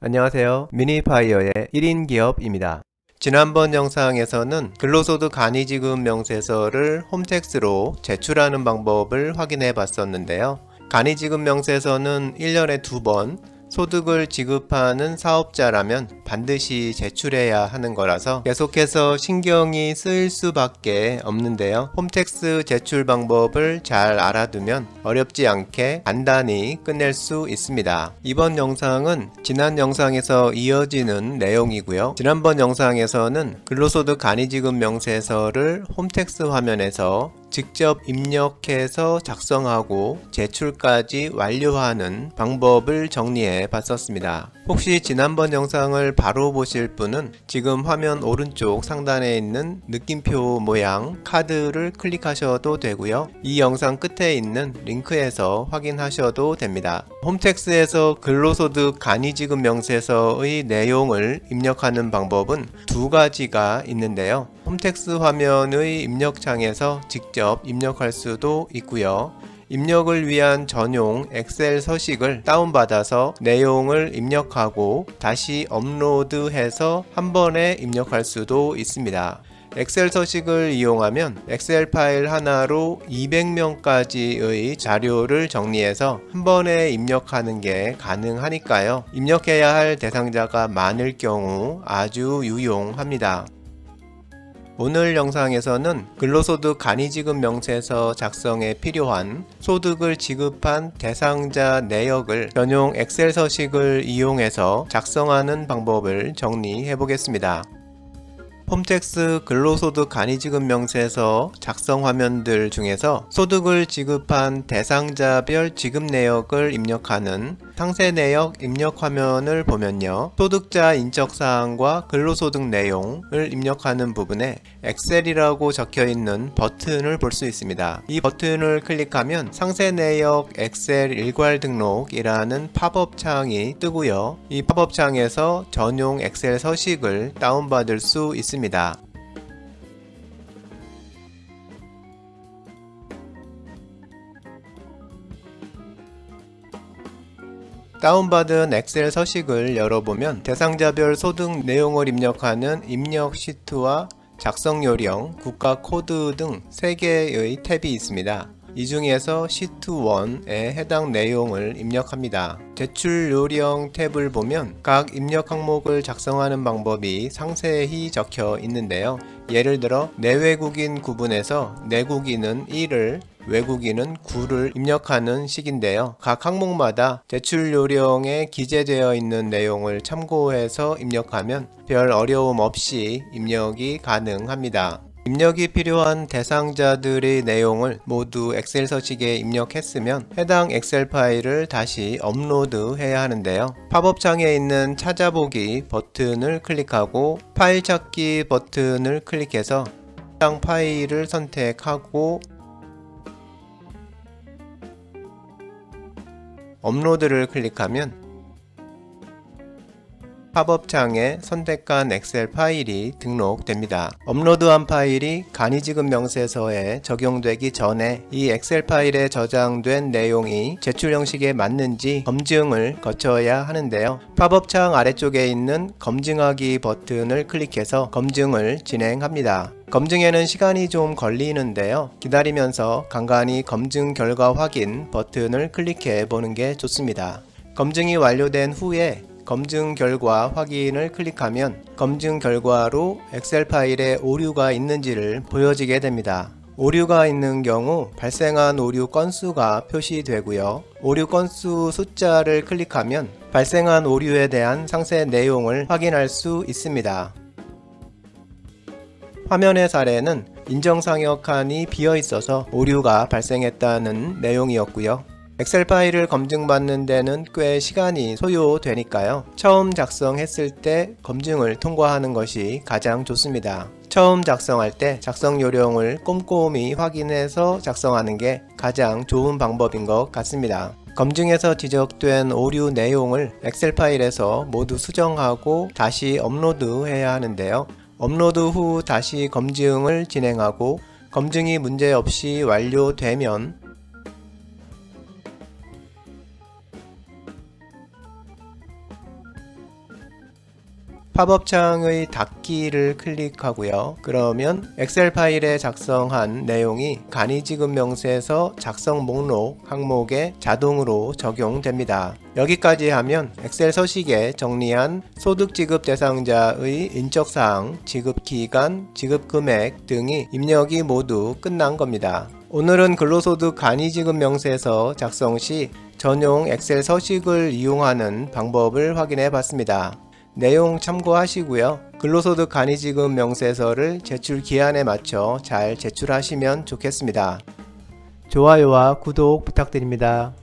안녕하세요. 미니파이어의 1인 기업입니다. 지난번 영상에서는 근로소득 간이지급 명세서를 홈택스로 제출하는 방법을 확인해 봤었는데요. 간이지급 명세서는 1년에 2번 소득을 지급하는 사업자라면 반드시 제출해야 하는 거라서 계속해서 신경이 쓰일 수밖에 없는데요. 홈택스 제출 방법을 잘 알아두면 어렵지 않게 간단히 끝낼 수 있습니다. 이번 영상은 지난 영상에서 이어지는 내용이고요. 지난번 영상에서는 근로소득 간이지급 명세서를 홈택스 화면에서 직접 입력해서 작성하고 제출까지 완료하는 방법을 정리해 봤었습니다. 혹시 지난번 영상을 바로 보실 분은 지금 화면 오른쪽 상단에 있는 느낌표 모양 카드를 클릭하셔도 되고요. 이 영상 끝에 있는 링크에서 확인하셔도 됩니다. 홈택스에서 근로소득 간이지급 명세서의 내용을 입력하는 방법은 두 가지가 있는데요. 홈택스 화면의 입력창에서 직접 입력할 수도 있고요. 입력을 위한 전용 엑셀 서식을 다운받아서 내용을 입력하고 다시 업로드해서 한 번에 입력할 수도 있습니다. 엑셀 서식을 이용하면 엑셀 파일 하나로 200명까지의 자료를 정리해서 한 번에 입력하는 게 가능하니까요. 입력해야 할 대상자가 많을 경우 아주 유용합니다. 오늘 영상에서는 근로소득 간이지급 명세서 작성에 필요한 소득을 지급한 대상자 내역을 전용 엑셀 서식을 이용해서 작성하는 방법을 정리해 보겠습니다. 홈택스 근로소득 간이지급 명세서 작성 화면들 중에서 소득을 지급한 대상자별 지급 내역을 입력하는 상세 내역 입력 화면을 보면요. 소득자 인적사항과 근로소득 내용을 입력하는 부분에 엑셀이라고 적혀있는 버튼을 볼 수 있습니다. 이 버튼을 클릭하면 상세 내역 엑셀 일괄 등록이라는 팝업 창이 뜨고요. 이 팝업 창에서 전용 엑셀 서식을 다운받을 수 있습니다. 다운받은 엑셀 서식을 열어보면 대상자별 소득 내용을 입력하는 입력 시트와 작성 요령, 국가 코드 등 3개의 탭이 있습니다. 이 중에서 시트 1에 해당 내용을 입력합니다. 제출 요령 탭을 보면 각 입력 항목을 작성하는 방법이 상세히 적혀 있는데요. 예를 들어 내외국인 구분에서 내국인은 1을 외국인은 9를 입력하는 식인데요. 각 항목마다 제출 요령에 기재되어 있는 내용을 참고해서 입력하면 별 어려움 없이 입력이 가능합니다. 입력이 필요한 대상자들의 내용을 모두 엑셀 서식에 입력했으면 해당 엑셀 파일을 다시 업로드해야 하는데요. 팝업 창에 있는 찾아보기 버튼을 클릭하고 파일 찾기 버튼을 클릭해서 해당 파일을 선택하고 업로드를 클릭하면 팝업창에 선택한 엑셀 파일이 등록됩니다. 업로드한 파일이 간이지급 명세서에 적용되기 전에 이 엑셀 파일에 저장된 내용이 제출 형식에 맞는지 검증을 거쳐야 하는데요. 팝업창 아래쪽에 있는 검증하기 버튼을 클릭해서 검증을 진행합니다. 검증에는 시간이 좀 걸리는데요. 기다리면서 간간히 검증 결과 확인 버튼을 클릭해 보는 게 좋습니다. 검증이 완료된 후에 검증 결과 확인을 클릭하면 검증 결과로 엑셀 파일에 오류가 있는지를 보여지게 됩니다. 오류가 있는 경우 발생한 오류 건수가 표시되고요. 오류 건수 숫자를 클릭하면 발생한 오류에 대한 상세 내용을 확인할 수 있습니다. 화면의 사례는 인정상역 칸이 비어 있어서 오류가 발생했다는 내용이었고요. 엑셀 파일을 검증받는 데는 꽤 시간이 소요되니까요. 처음 작성했을 때 검증을 통과하는 것이 가장 좋습니다. 처음 작성할 때 작성 요령을 꼼꼼히 확인해서 작성하는 게 가장 좋은 방법인 것 같습니다. 검증에서 지적된 오류 내용을 엑셀 파일에서 모두 수정하고 다시 업로드해야 하는데요. 업로드 후 다시 검증을 진행하고 검증이 문제없이 완료되면 팝업창의 닫기를 클릭하고요. 그러면 엑셀 파일에 작성한 내용이 간이지급 명세서 작성 목록 항목에 자동으로 적용됩니다. 여기까지 하면 엑셀 서식에 정리한 소득지급 대상자의 인적사항, 지급기간, 지급금액 등이 입력이 모두 끝난 겁니다. 오늘은 근로소득 간이지급 명세서 작성 시 전용 엑셀 서식을 이용하는 방법을 확인해 봤습니다. 내용 참고하시고요. 근로소득 간이지급 명세서를 제출 기한에 맞춰 잘 제출하시면 좋겠습니다. 좋아요와 구독 부탁드립니다.